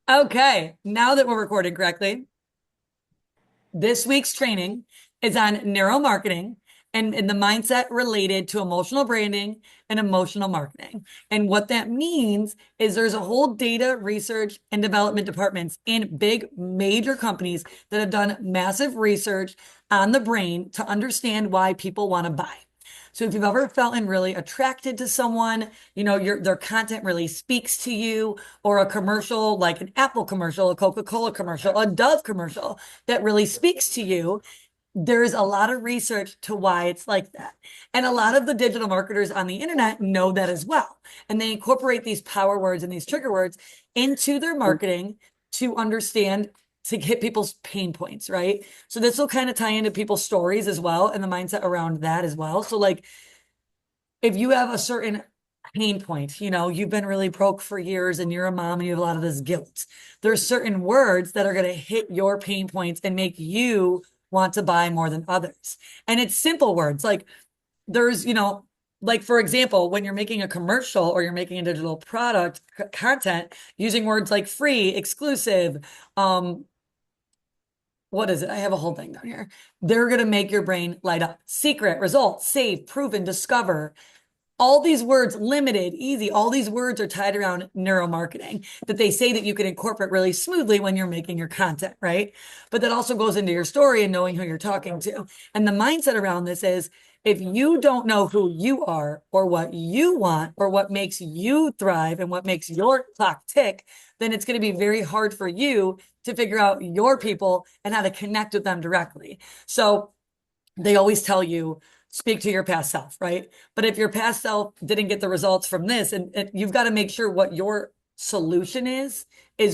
Okay, now that we're recording correctly, this week's training is on neuromarketing and the mindset related to emotional branding and emotional marketing. And what that means is there's a whole data research and development departments in big major companies that have done massive research on the brain to understand why people want to buy. So if you've ever felt really attracted to someone, their content really speaks to you, or a commercial like an Apple commercial, a Coca-Cola commercial, a Dove commercial that really speaks to you, there's a lot of research to why it's like that. And a lot of the digital marketers on the internet know that as well. And they incorporate these power words and these trigger words into their marketing to understand, to hit people's pain points, right? So this will kind of tie into people's stories as well and the mindset around that as well. So like if you have a certain pain point, you've been really broke for years and you're a mom and you have a lot of this guilt. There's certain words that are going to hit your pain points and make you want to buy more than others. And it's simple words like there's, like for example, when you're making a commercial or you're making a digital product content using words like free, exclusive, what is it? I have a whole thing down here. They're going to make your brain light up. Secret, result, safe, proven, discover, all these words, limited, easy, all these words are tied around neuromarketing that they say that you can incorporate really smoothly when you're making your content, right? But that also goes into your story and knowing who you're talking to. And the mindset around this is if you don't know who you are or what you want or what makes you thrive and what makes your clock tick, then it's going to be very hard for you to figure out your people and how to connect with them directly. So they always tell you, speak to your past self, right? But if your past self didn't get the results from this, and you've got to make sure what your solution is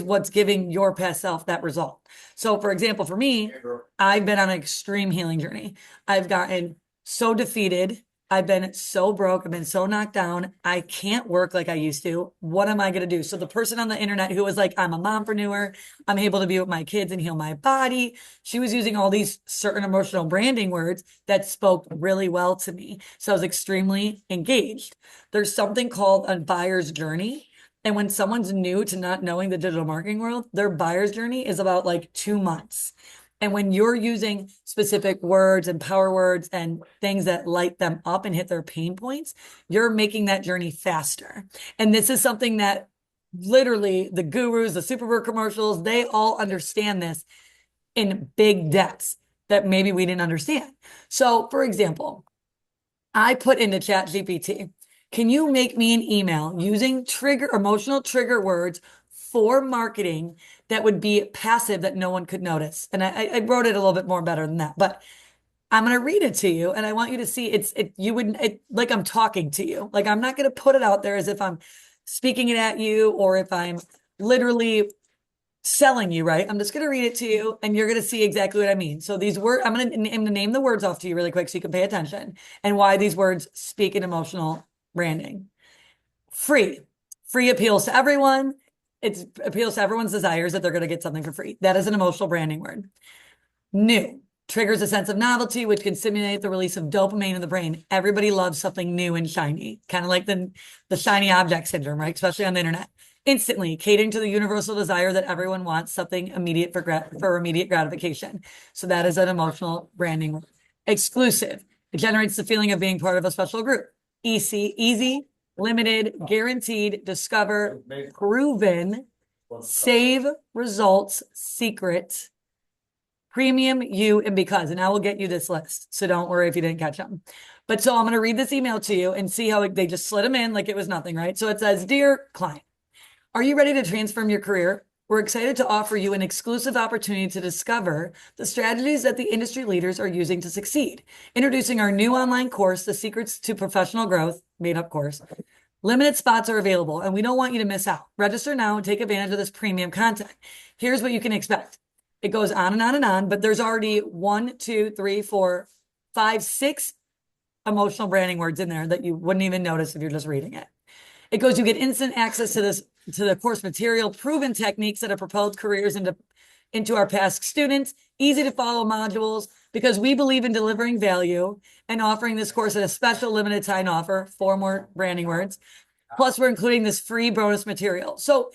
what's giving your past self that result. So, for example, for me, I've been on an extreme healing journey. I've gotten so defeated. I've been so broke. I've been so knocked down. I can't work like I used to. What am I going to do? So the person on the internet who was like, I'm a mompreneur. I'm able to be with my kids and heal my body. She was using all these certain emotional branding words that spoke really well to me. So I was extremely engaged. There's something called a buyer's journey. And when someone's new to not knowing the digital marketing world, their buyer's journey is about like 2 months. And when you're using specific words and power words and things that light them up and hit their pain points, you're making that journey faster. And this is something that literally the gurus, the Superbird commercials, they all understand this in big depths that maybe we didn't understand. So, for example, I put into ChatGPT, can you make me an email using emotional trigger words for marketing that would be passive that no one could notice? And I wrote it a little bit more better than that, but I'm going to read it to you. And I want you to see like I'm talking to you. Like I'm not going to put it out there as if I'm speaking it at you or if I'm literally selling you, right? I'm just going to read it to you and you're going to see exactly what I mean. So these words, I'm going to name the words off to you really quick so you can pay attention and why these words speak in emotional branding. Free. Free appeals to everyone. It appeals to everyone's desires that they're going to get something for free. That is an emotional branding word. New. Triggers a sense of novelty, which can stimulate the release of dopamine in the brain. Everybody loves something new and shiny, kind of like the shiny object syndrome, right? Especially on the internet. Instantly, catering to the universal desire that everyone wants something immediate for immediate gratification. So that is an emotional branding. Exclusive. It generates the feeling of being part of a special group. Easy, limited, guaranteed, discover, proven, save, results, secret, premium, you, and because. And I will get you this list. So don't worry if you didn't catch them. But so I'm going to read this email to you and see how they just slid them in like it was nothing, right? So it says, Dear client, are you ready to transform your career? We're excited to offer you an exclusive opportunity to discover the strategies that the industry leaders are using to succeed. Introducing our new online course, The Secrets to Professional Growth, made up course. Limited spots are available, and we don't want you to miss out. Register now and take advantage of this premium content. Here's what you can expect. It goes on and on and on, but there's already 1, 2, 3, 4, 5, 6 emotional branding words in there that you wouldn't even notice if you're just reading it. It goes, you get instant access to the course material, proven techniques that have propelled careers into our past students, easy to follow modules, because we believe in delivering value and offering this course at a special limited time offer, 4 more branding words. Plus, we're including this free bonus material. So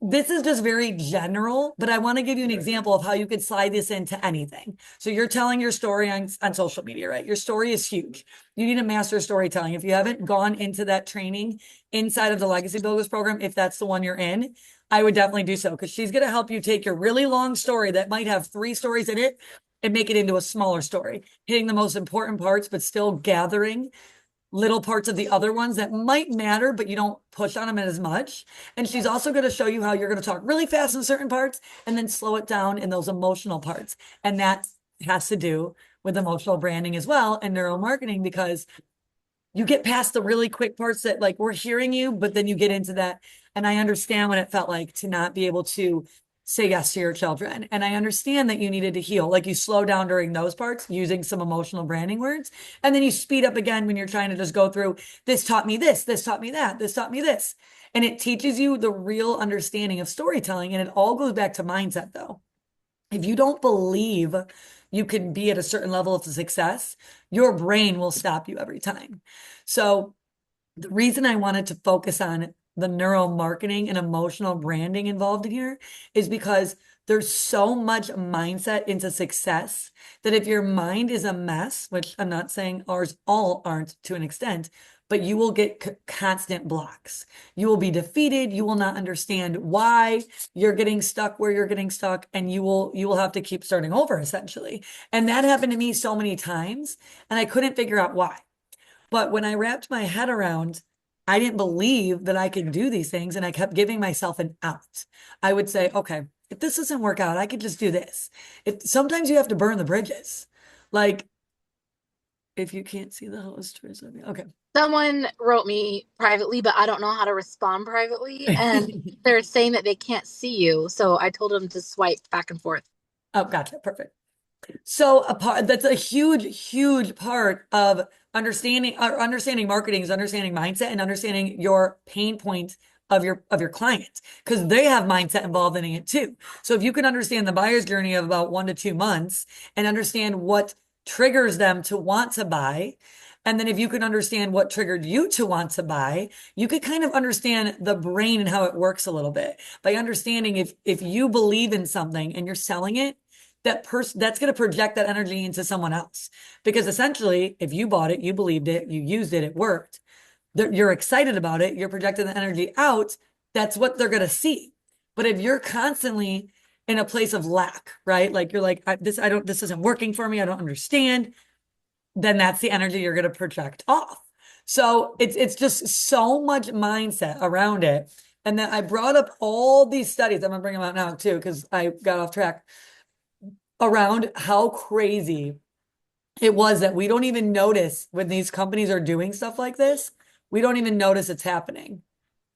This is just very general, but I want to give you an example of how you could slide this into anything. So you're telling your story on social media, right? Your story is huge. You need to master storytelling. If you haven't gone into that training inside of the Legacy Builders program, if that's the one you're in, I would definitely do so because she's going to help you take your really long story that might have 3 stories in it and make it into a smaller story, hitting the most important parts, but still gathering little parts of the other ones that might matter, but you don't push on them as much. And she's also going to show you how you're going to talk really fast in certain parts and then slow it down in those emotional parts. And that has to do with emotional branding as well and neuromarketing because you get past the really quick parts that like we're hearing you, but then you get into that. And I understand what it felt like to not be able to say yes to your children. And I understand that you needed to heal. Like you slow down during those parts using some emotional branding words. And then you speed up again when you're trying to just go through this taught me this taught me that, this taught me this. And it teaches you the real understanding of storytelling. And it all goes back to mindset though. If you don't believe you can be at a certain level of success, your brain will stop you every time. So the reason I wanted to focus on the neuromarketing and emotional branding involved in here is because there's so much mindset into success that if your mind is a mess, which I'm not saying ours all aren't to an extent, but you will get constant blocks. You will be defeated. You will not understand why you're getting stuck where you're getting stuck, and you will have to keep starting over essentially. And that happened to me so many times, and I couldn't figure out why. But when I wrapped my head around, I didn't believe that I could do these things, and I kept giving myself an out. I would say, okay, if this doesn't work out, I could just do this. If sometimes you have to burn the bridges. Like if you can't see the host or something. Okay. Someone wrote me privately, but I don't know how to respond privately. And they're saying that they can't see you. So I told them to swipe back and forth. Oh, gotcha. Perfect. So a part that's a huge, huge part of understanding marketing is understanding mindset and understanding your pain point of your client because they have mindset involved in it too. So if you can understand the buyer's journey of about 1 to 2 months and understand what triggers them to want to buy, and then if you can understand what triggered you to want to buy, you could kind of understand the brain and how it works a little bit by understanding if you believe in something and you're selling it, that person that's going to project that energy into someone else. Because essentially, if you bought it, you believed it, you used it, it worked, you're excited about it, you're projecting the energy out, that's what they're going to see. But if you're constantly in a place of lack, right? Like you're like, this isn't working for me, I don't understand, then that's the energy you're going to project off. So it's just so much mindset around it. And then I brought up all these studies. I'm gonna bring them out now too, because I got off track around how crazy it was that we don't even notice when these companies are doing stuff like this. We don't even notice it's happening.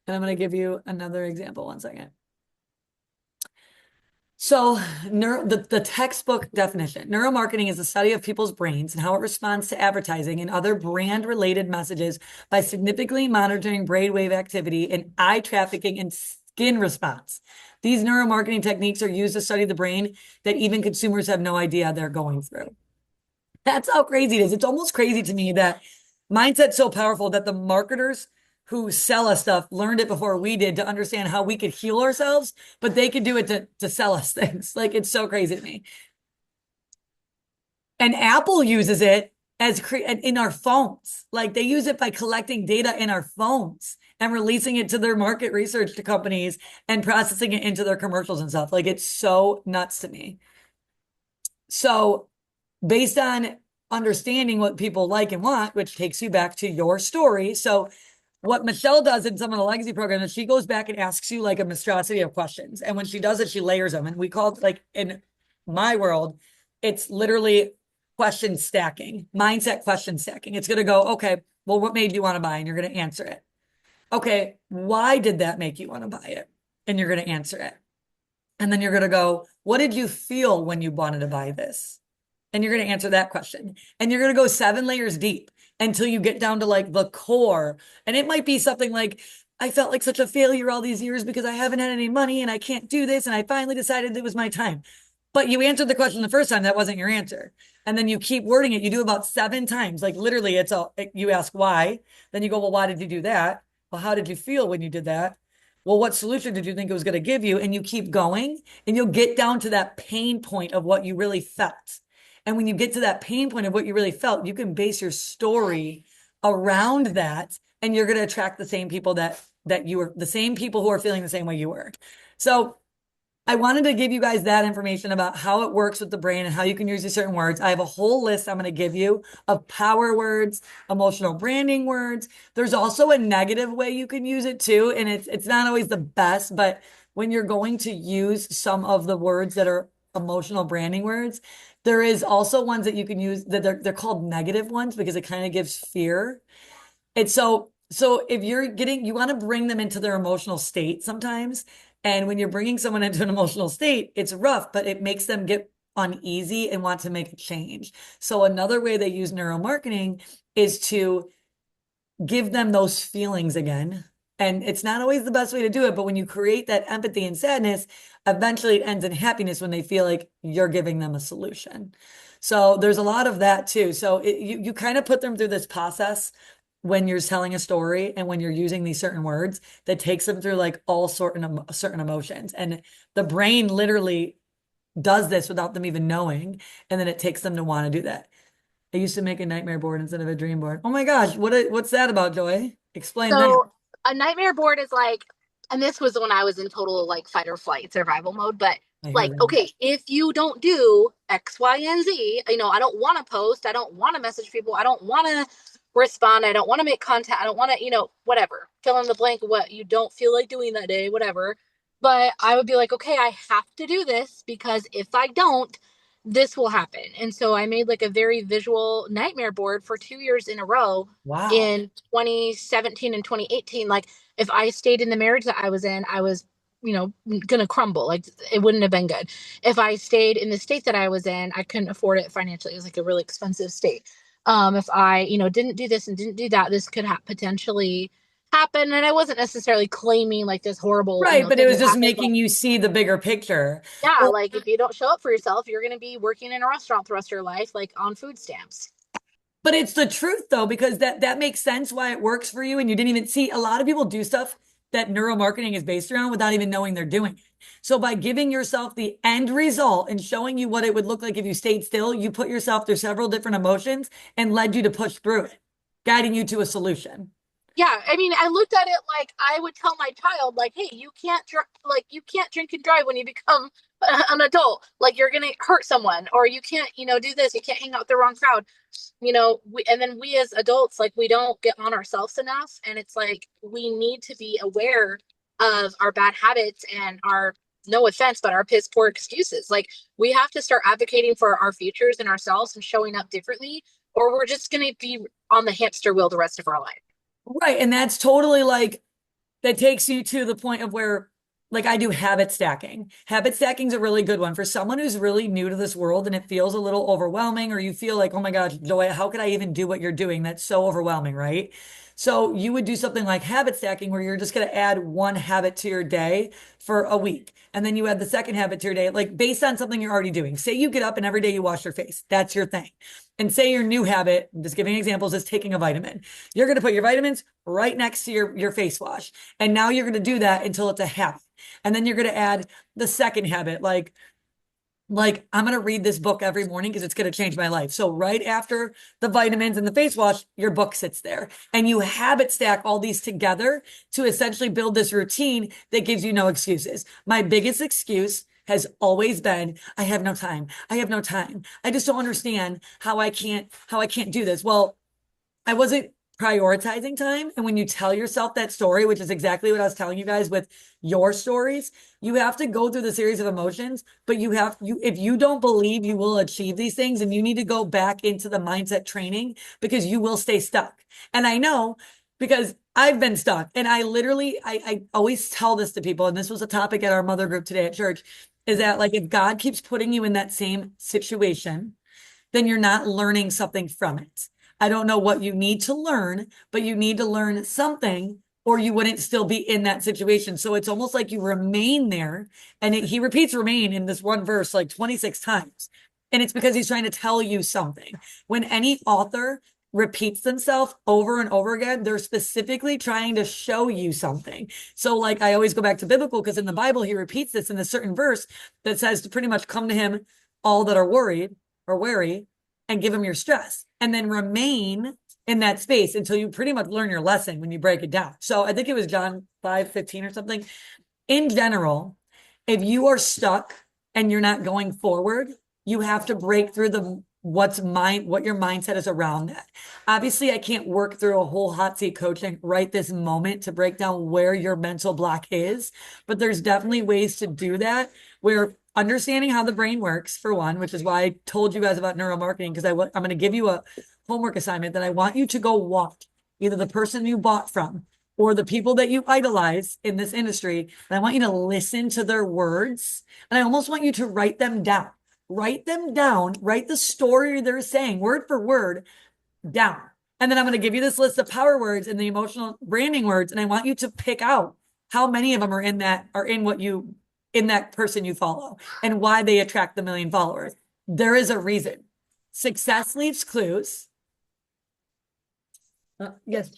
And I'm going to give you another example. 1 second. So, the textbook definition, neuromarketing is the study of people's brains and how it responds to advertising and other brand related messages by significantly monitoring brainwave activity and eye trafficking and skin response. These neuromarketing techniques are used to study the brain that even consumers have no idea they're going through. That's how crazy it is. It's almost crazy to me that mindset's so powerful that the marketers who sell us stuff learned it before we did to understand how we could heal ourselves, but they could do it to sell us things. Like it's so crazy to me. And Apple uses it as in our phones. Like they use it by collecting data in our phones and releasing it to their market research to companies and processing it into their commercials and stuff. Like it's so nuts to me. So based on understanding what people like and want, which takes you back to your story. So what Michelle does in some of the legacy programs is she goes back and asks you like a monstrosity of questions. And when she does it, she layers them. And we call it like in my world, it's literally question stacking, mindset question stacking. It's going to go, okay, well, what made you want to buy? And you're going to answer it. Okay, why did that make you want to buy it? And you're going to answer it. And then you're going to go, what did you feel when you wanted to buy this? And you're going to answer that question. And you're going to go 7 layers deep until you get down to like the core. And it might be something like, I felt like such a failure all these years because I haven't had any money and I can't do this. And I finally decided it was my time. But you answered the question the first time, that wasn't your answer. And then you keep wording it. You do about 7 times. Like literally, you ask why. Then you go, well, why did you do that? Well, how did you feel when you did that? well, what solution did you think it was going to give you? And you keep going and you'll get down to that pain point of what you really felt. And when you get to that pain point of what you really felt, you can base your story around that and you're going to attract the same people that you were, the same people who are feeling the same way you were. So I wanted to give you guys that information about how it works with the brain and how you can use these certain words. I have a whole list I'm going to give you of power words, emotional branding words. There's also a negative way you can use it too, and it's not always the best, but when you're going to use some of the words that are emotional branding words, there is also ones that you can use that they're called negative ones because it kind of gives fear. And so if you're getting, you want to bring them into their emotional state sometimes. And when you're bringing someone into an emotional state, it's rough, but it makes them get uneasy and want to make a change. So another way they use neuromarketing is to give them those feelings again. And it's not always the best way to do it, but when you create that empathy and sadness, eventually it ends in happiness when they feel like you're giving them a solution. So there's a lot of that too. So you kind of put them through this process when you're telling a story and when you're using these certain words that takes them through like all certain emotions. And the brain literally does this without them even knowing. And then it takes them to want to do that. I used to make a nightmare board instead of a dream board. Oh my gosh, what's that about, Joy? Explain that. So a nightmare board is like, and this was when I was in total like fight or flight survival mode, but I hear like, that. okay, if you don't do X, Y, and Z, I don't want to post, I don't want to message people, I don't want to respond, I don't want to make content, I don't want to, whatever, fill in the blank of what you don't feel like doing that day, whatever. But I would be like, okay, I have to do this because if I don't, this will happen. And so I made like a very visual nightmare board for 2 years in a row Wow. in 2017 and 2018. Like if I stayed in the marriage that I was in, I was, gonna crumble. Like it wouldn't have been good. If I stayed in the state that I was in, I couldn't afford it financially. It was like a really expensive state. If I, didn't do this and didn't do that, this could potentially happen. And I wasn't necessarily claiming like this horrible, Right, but it thing was would just happen, but making you see the bigger picture. yeah, Well, like if you don't show up for yourself, you're gonna be working in a restaurant the rest of your life, like on food stamps. but it's the truth though, because that makes sense why it works for you. And you didn't even see a lot of people do stuff that neuromarketing is based around without even knowing they're doing it. So by giving yourself the end result and showing you what it would look like if you stayed still, you put yourself through several different emotions and led you to push through it, guiding you to a solution. Yeah, I mean, I looked at it like I would tell my child, like, "Hey, you can't drink and drive when you become an adult. Like, you're gonna hurt someone, or you can't, do this. You can't hang out with the wrong crowd. And then we as adults, like, we don't get on ourselves enough, and it's like we need to be aware of our bad habits and our, no offense, but our piss poor excuses. Like, we have to start advocating for our futures and ourselves and showing up differently, or we're just gonna be on the hamster wheel the rest of our life. Right. And that's totally like that takes you to the point of where, like, I do habit stacking. Habit stacking is a really good one for someone who's really new to this world and it feels a little overwhelming, or you feel like, oh my gosh, Joy, how could I even do what you're doing? That's so overwhelming, right? So you would do something like habit stacking where you're just going to add one habit to your day for a week. And then you add the second habit to your day, like based on something you're already doing. Say you get up and every day you wash your face. That's your thing. And say your new habit, I'm just giving examples, is taking a vitamin. You're going to put your vitamins right next to your face wash. And now you're going to do that until it's a habit. And then you're going to add the second habit, like I'm going to read this book every morning because it's going to change my life. So right after the vitamins and the face wash, your book sits there and you habit stack all these together to essentially build this routine that gives you no excuses. My biggest excuse has always been, I have no time. I have no time. I just don't understand how I can't do this. Well, I wasn't prioritizing time. And when you tell yourself that story, which is exactly what I was telling you guys with your stories, you have to go through the series of emotions, but if you don't believe you will achieve these things, and you need to go back into the mindset training because you will stay stuck. And I know because I've been stuck and I always tell this to people. And this was a topic at our mother group today at church is that like, if God keeps putting you in that same situation, then you're not learning something from it. I don't know what you need to learn, but you need to learn something or you wouldn't still be in that situation. So it's almost like you remain there. And he repeats remain in this one verse like 26 times. And it's because he's trying to tell you something. When any author repeats themselves over and over again, they're specifically trying to show you something. So, like, I always go back to biblical because in the Bible, he repeats this in a certain verse that says to pretty much come to him, all that are worried or weary, and give him your stress, and then remain in that space until you pretty much learn your lesson when you break it down. So, I think it was John 5:15 or something. In general, if you are stuck and you're not going forward, you have to break through what your mindset is around that. Obviously, I can't work through a whole hot seat coaching right this moment to break down where your mental block is, but there's definitely ways to do that where understanding how the brain works, for one, which is why I told you guys about neuromarketing, because I'm going to give you a homework assignment that I want you to go watch either the person you bought from or the people that you idolize in this industry. And I want you to listen to their words. And I almost want you to write them down. Write them down. Write the story they're saying word for word down. And then I'm going to give you this list of power words and the emotional branding words. And I want you to pick out how many of them in that person you follow and why they attract the million followers. There is a reason. Success leaves clues. Yes.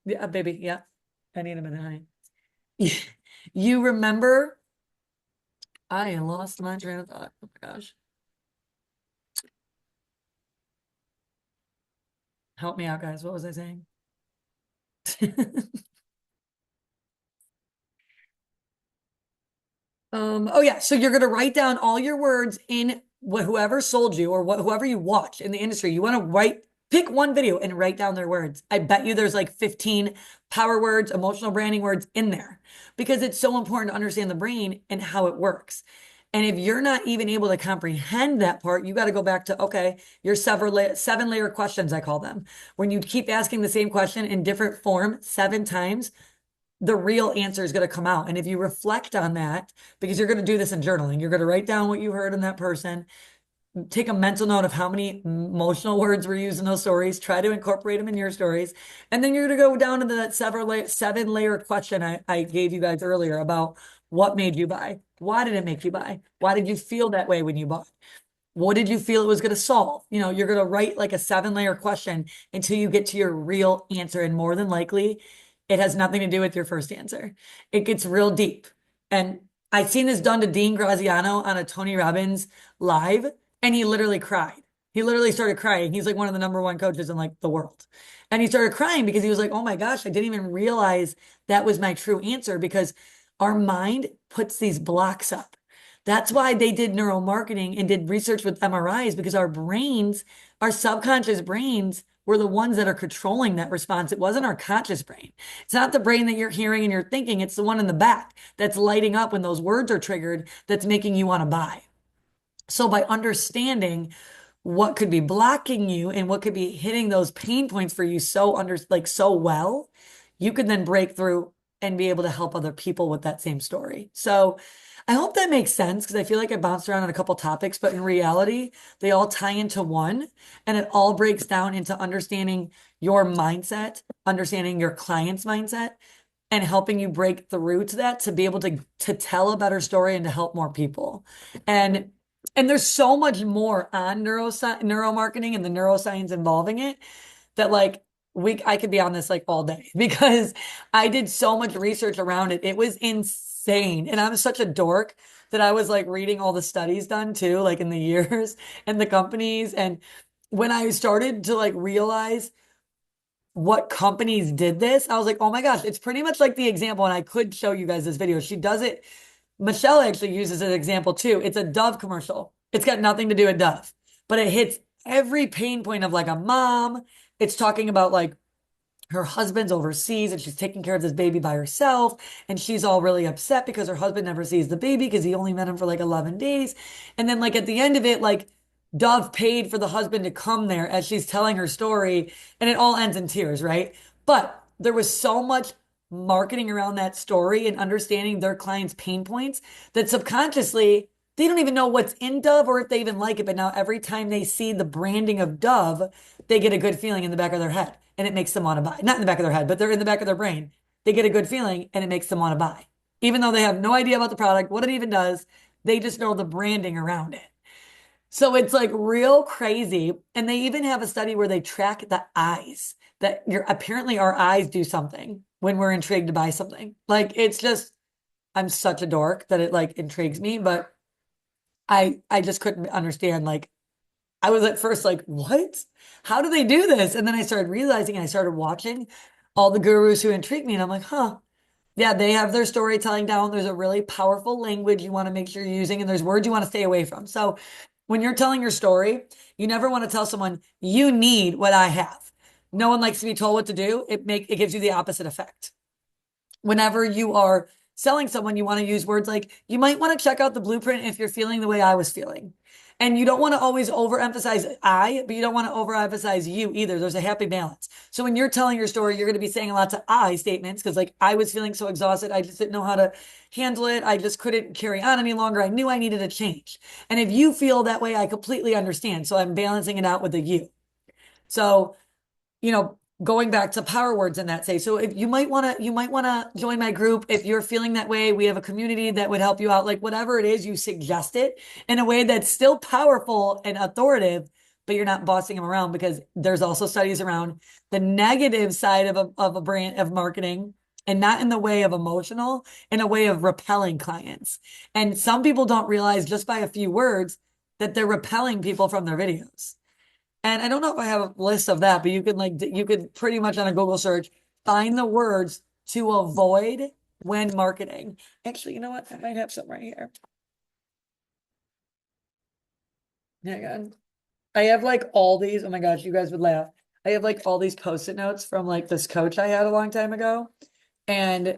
Yeah, baby. Yeah. I need a minute, honey. You remember? I lost my train of thought. Oh my gosh. Help me out, guys. What was I saying? Oh yeah. So you're gonna write down all your words in whoever sold you or whoever you watch in the industry. You want to pick one video and write down their words. I bet you there's like 15 power words, emotional branding words in there because it's so important to understand the brain and how it works. And if you're not even able to comprehend that part, you got to go back to, okay, your 7 layer questions, I call them. When you keep asking the same question in different form 7 times, the real answer is going to come out. And if you reflect on that, because you're going to do this in journaling, you're going to write down what you heard in that person, take a mental note of how many emotional words were used in those stories, try to incorporate them in your stories. And then you're going to go down into that 7 layer question I gave you guys earlier about what made you buy? Why did it make you buy? Why did you feel that way when you bought? What did you feel it was going to solve? You're going to write like a 7 layer question until you get to your real answer. And more than likely, it has nothing to do with your first answer. It gets real deep. And I've seen this done to Dean Graziano on a Tony Robbins live, and he literally cried. He literally started crying. He's like one of the number one coaches in like the world. And he started crying because he was like, oh my gosh, I didn't even realize that was my true answer because our mind puts these blocks up. That's why they did neuromarketing and did research with MRIs because our brains, our subconscious brains, were the ones that are controlling that response. It wasn't our conscious brain. It's not the brain that you're hearing and you're thinking. It's the one in the back that's lighting up when those words are triggered that's making you want to buy. So by understanding what could be blocking you and what could be hitting those pain points for you so well, you could then break through and be able to help other people with that same story. So I hope that makes sense because I feel like I bounced around on a couple topics, but in reality, they all tie into one and it all breaks down into understanding your mindset, understanding your client's mindset, and helping you break through to that to be able to tell a better story and to help more people. And there's so much more on neuromarketing and the neuroscience involving it that like I could be on this like all day because I did so much research around it. It was insane. And I'm such a dork that I was like reading all the studies done too, like in the years and the companies. And when I started to like realize what companies did this, I was like, oh my gosh, it's pretty much like the example. And I could show you guys this video. She does it. Michelle actually uses an example too. It's a Dove commercial. It's got nothing to do with Dove, but it hits every pain point of like a mom. It's talking about like her husband's overseas and she's taking care of this baby by herself. And she's all really upset because her husband never sees the baby because he only met him for like 11 days. And then like at the end of it, like Dove paid for the husband to come there as she's telling her story and it all ends in tears, right? But there was so much marketing around that story and understanding their clients' pain points that subconsciously they don't even know what's in Dove or if they even like it. But now every time they see the branding of Dove, they get a good feeling in the back of their head and it makes them want to buy. Not in the back of their head, but they're in the back of their brain. They get a good feeling and it makes them want to buy. Even though they have no idea about the product, what it even does, they just know the branding around it. So it's like real crazy. And they even have a study where they track the eyes that you're apparently our eyes do something when we're intrigued by something. Like it's just, I'm such a dork that it like intrigues me, but I just couldn't understand. Like I was at first like, what? How do they do this? And then I started realizing and I started watching all the gurus who intrigued me. And I'm like, huh. Yeah, they have their storytelling down. There's a really powerful language you want to make sure you're using, and there's words you want to stay away from. So when you're telling your story, you never want to tell someone you need what I have. No one likes to be told what to do. It gives you the opposite effect. Whenever you are selling someone, you want to use words like you might want to check out the blueprint if you're feeling the way I was feeling. And you don't want to always overemphasize I, but you don't want to overemphasize you either. There's a happy balance. So when you're telling your story, you're going to be saying lots of I statements because, like, I was feeling so exhausted. I just didn't know how to handle it. I just couldn't carry on any longer. I knew I needed a change. And if you feel that way, I completely understand. So I'm balancing it out with the you. So going back to power words in that say. So if you might want to join my group if you're feeling that way. We have a community that would help you out. Like whatever it is, you suggest it in a way that's still powerful and authoritative, but you're not bossing them around because there's also studies around the negative side of a brand of marketing and not in the way of emotional, in a way of repelling clients. And some people don't realize just by a few words that they're repelling people from their videos. And I don't know if I have a list of that, but you could pretty much on a Google search find the words to avoid when marketing. Actually, you know what? I might have some right here. Hang on. I have like all these. Oh my gosh, you guys would laugh. I have like all these post-it notes from like this coach I had a long time ago. And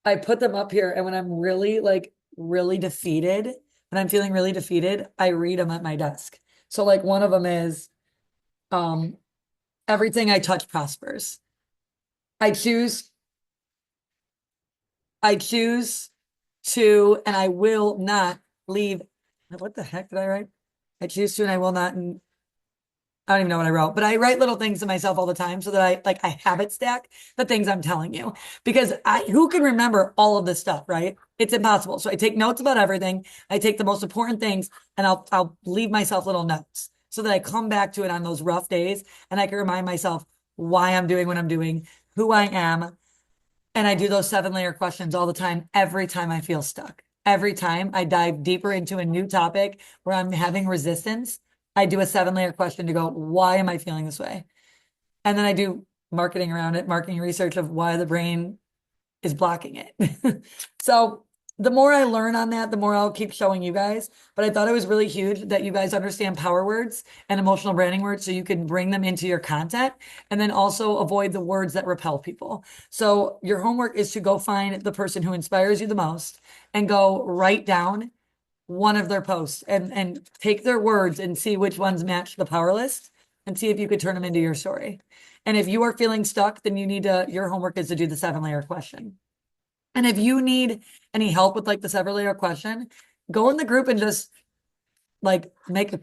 I put them up here. And when I'm really really defeated, when I'm feeling really defeated, I read them at my desk. So like one of them is um everything I touch prospers. I choose, I choose to, and I will not leave. What the heck did I write? I choose to, and I will not. And I don't even know what I wrote, but I write little things to myself all the time so that I habit stack the things I'm telling you because who can remember all of this stuff, right? It's impossible. So I take notes about everything. I take the most important things and I'll leave myself little notes so that I come back to it on those rough days and I can remind myself why I'm doing what I'm doing, who I am, and I do those 7-layer questions all the time, every time I feel stuck. Every time I dive deeper into a new topic where I'm having resistance, I do a 7-layer question to go, why am I feeling this way? And then I do marketing around it, marketing research of why the brain is blocking it. So the more I learn on that, the more I'll keep showing you guys. But I thought it was really huge that you guys understand power words and emotional branding words so you can bring them into your content and then also avoid the words that repel people. So your homework is to go find the person who inspires you the most and go write down one of their posts and take their words and see which ones match the power list and see if you could turn them into your story. And if you are feeling stuck, then your homework is to do the 7-layer question. And if you need any help with like the 7-layer question, go in the group and just like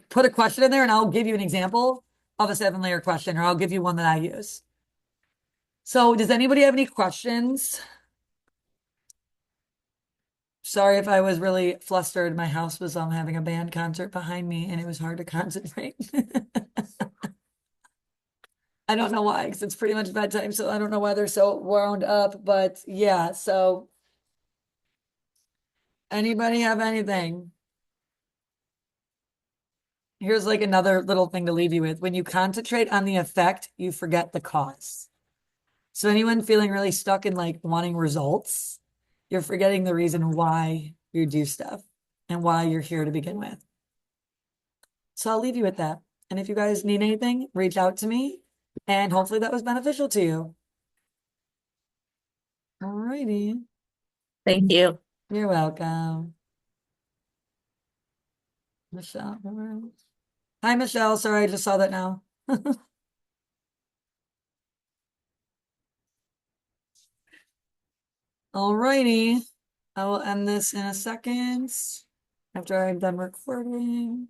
put a question in there and I'll give you an example of a 7-layer question or I'll give you one that I use. So does anybody have any questions? Sorry if I was really flustered. My house was having a band concert behind me and it was hard to concentrate. I don't know why, because it's pretty much bedtime, so I don't know why they're so wound up, but yeah, so anybody have anything? Here's like another little thing to leave you with. When you concentrate on the effect, you forget the cause. So anyone feeling really stuck in like wanting results, you're forgetting the reason why you do stuff and why you're here to begin with. So I'll leave you with that. And if you guys need anything, reach out to me and hopefully that was beneficial to you. All righty. Thank you. You're welcome. Michelle. Hi, Michelle. Sorry, I just saw that now. All righty. I will end this in a second after I'm done recording.